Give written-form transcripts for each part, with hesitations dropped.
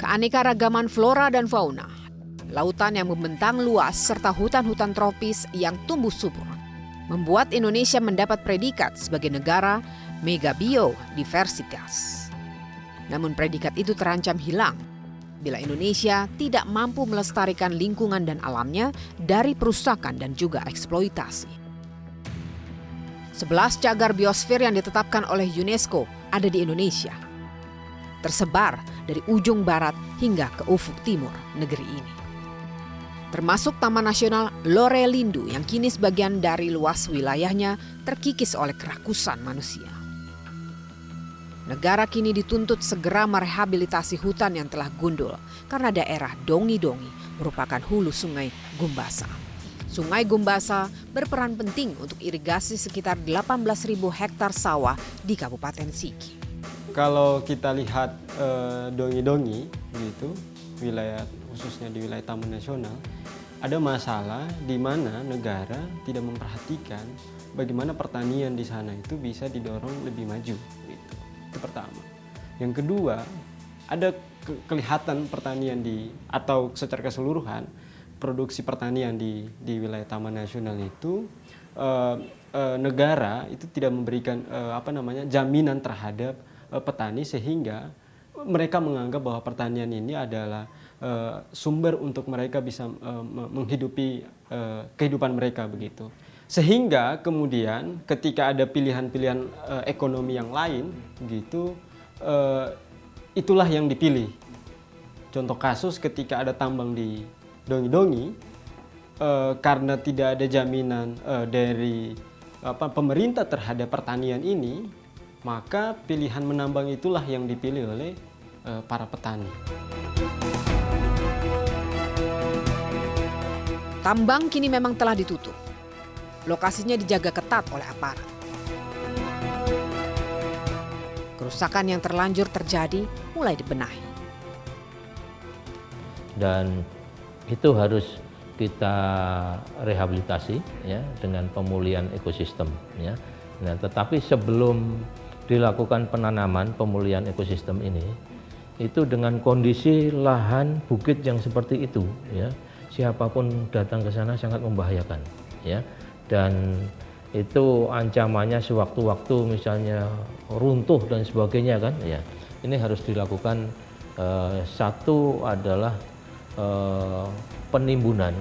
keanekaragaman flora dan fauna, lautan yang membentang luas serta hutan-hutan tropis yang tumbuh subur membuat Indonesia mendapat predikat sebagai negara megabiodiversitas. Namun predikat itu terancam hilang bila Indonesia tidak mampu melestarikan lingkungan dan alamnya dari perusakan dan juga eksploitasi. 11 cagar biosfer yang ditetapkan oleh UNESCO ada di Indonesia, tersebar dari ujung barat hingga ke ufuk timur negeri ini. Termasuk Taman Nasional Lore-Lindu yang kini sebagian dari luas wilayahnya terkikis oleh kerakusan manusia. Negara kini dituntut segera merehabilitasi hutan yang telah gundul karena daerah Dongi-Dongi merupakan hulu Sungai Gumbasa. Sungai Gumbasa berperan penting untuk irigasi sekitar 18.000 hektar sawah di Kabupaten Sigi. Kalau kita lihat Dongi-Dongi, gitu, wilayah khususnya di wilayah Taman Nasional, ada masalah di mana negara tidak memperhatikan bagaimana pertanian di sana itu bisa didorong lebih maju. Gitu. Itu pertama. Yang kedua, ada kelihatan pertanian atau secara keseluruhan produksi pertanian di wilayah Taman Nasional itu negara itu tidak memberikan jaminan terhadap petani sehingga mereka menganggap bahwa pertanian ini adalah sumber untuk mereka bisa menghidupi kehidupan mereka begitu. Sehingga kemudian ketika ada pilihan-pilihan ekonomi yang lain gitu, itulah yang dipilih. Contoh kasus ketika ada tambang di Dongi-Dongi, karena tidak ada jaminan dari pemerintah terhadap pertanian ini, maka pilihan menambang itulah yang dipilih oleh para petani. Tambang kini memang telah ditutup. Lokasinya dijaga ketat oleh aparat. Kerusakan yang terlanjur terjadi mulai dibenahi. Dan itu harus kita rehabilitasi ya dengan pemulihan ekosistem ya. Nah, tetapi sebelum dilakukan penanaman pemulihan ekosistem ini, itu dengan kondisi lahan bukit yang seperti itu ya, siapapun datang ke sana sangat membahayakan ya. Dan itu ancamannya sewaktu-waktu misalnya runtuh dan sebagainya kan ya. Ini harus dilakukan satu adalah penimbunan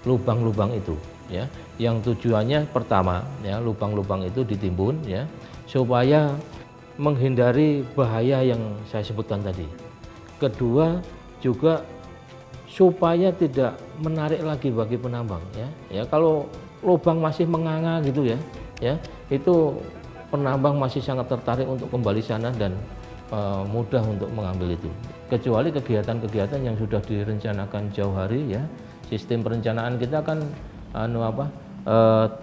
lubang-lubang itu ya, yang tujuannya pertama ya, lubang-lubang itu ditimbun ya supaya menghindari bahaya yang saya sebutkan tadi. Kedua juga supaya tidak menarik lagi bagi penambang ya. Ya kalau lubang masih menganga gitu ya, itu penambang masih sangat tertarik untuk kembali sana dan mudah untuk mengambil itu. Kecuali kegiatan-kegiatan yang sudah direncanakan jauh hari ya. Sistem perencanaan kita kan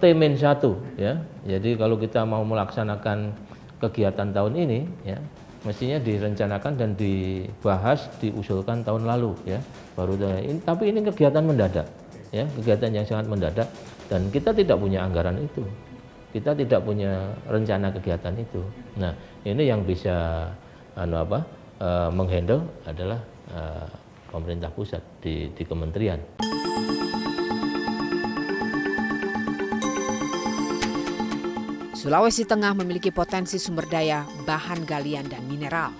T-1 ya. Jadi kalau kita mau melaksanakan kegiatan tahun ini ya, mestinya direncanakan dan dibahas, diusulkan tahun lalu ya. Tapi ini kegiatan mendadak ya, kegiatan yang sangat mendadak dan kita tidak punya anggaran itu. Kita tidak punya rencana kegiatan itu. Nah, ini yang bisa menghandle adalah pemerintah pusat di kementerian. Sulawesi Tengah memiliki potensi sumber daya bahan galian dan mineral.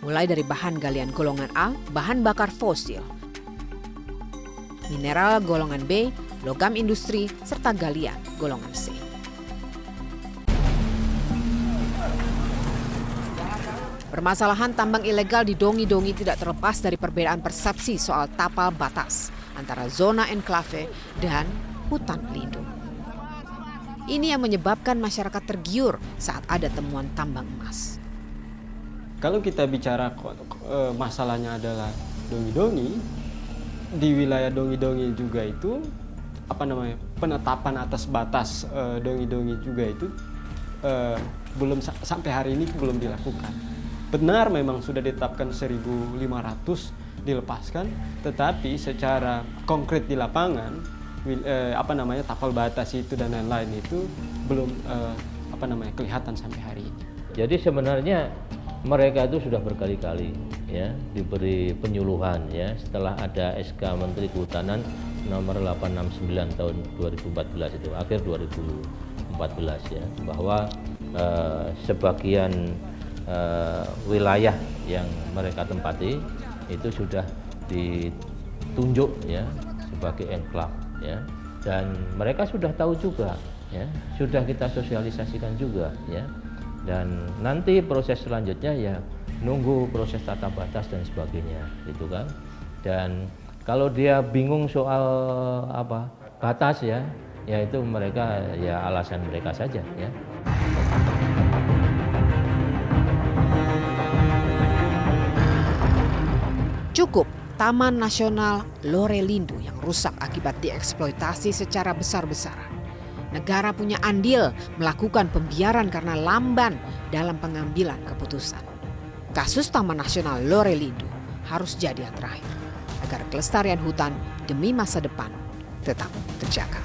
Mulai dari bahan galian golongan A, bahan bakar fosil, mineral golongan B, logam industri, serta galian golongan C. Permasalahan tambang ilegal di Dongi-Dongi tidak terlepas dari perbedaan persepsi soal tapal batas antara zona enklave dan hutan lindung. Ini yang menyebabkan masyarakat tergiur saat ada temuan tambang emas. Kalau kita bicara masalahnya adalah Dongi-Dongi, di wilayah Dongi-Dongi juga itu penetapan atas batas Dongi-Dongi juga itu belum sampai hari ini belum dilakukan. Benar memang sudah ditetapkan 1.500 dilepaskan, tetapi secara konkret di lapangan tapal batas itu dan lain-lain itu belum kelihatan sampai hari ini. Jadi sebenarnya mereka itu sudah berkali-kali ya diberi penyuluhan ya setelah ada SK Menteri Kehutanan nomor 869 tahun 2014 itu akhir 2014 ya, bahwa sebagian wilayah yang mereka tempati itu sudah ditunjuk ya sebagai enklave ya, dan mereka sudah tahu juga ya, sudah kita sosialisasikan juga ya, dan nanti proses selanjutnya ya nunggu proses tata batas dan sebagainya gitu kan. Dan kalau dia bingung soal apa batas ya itu mereka ya alasan mereka saja ya. Cukup Taman Nasional Lorelindo yang rusak akibat dieksploitasi secara besar-besaran. Negara punya andil melakukan pembiaran karena lamban dalam pengambilan keputusan. Kasus Taman Nasional Lorelindo harus jadi yang terakhir agar kelestarian hutan demi masa depan tetap terjaga.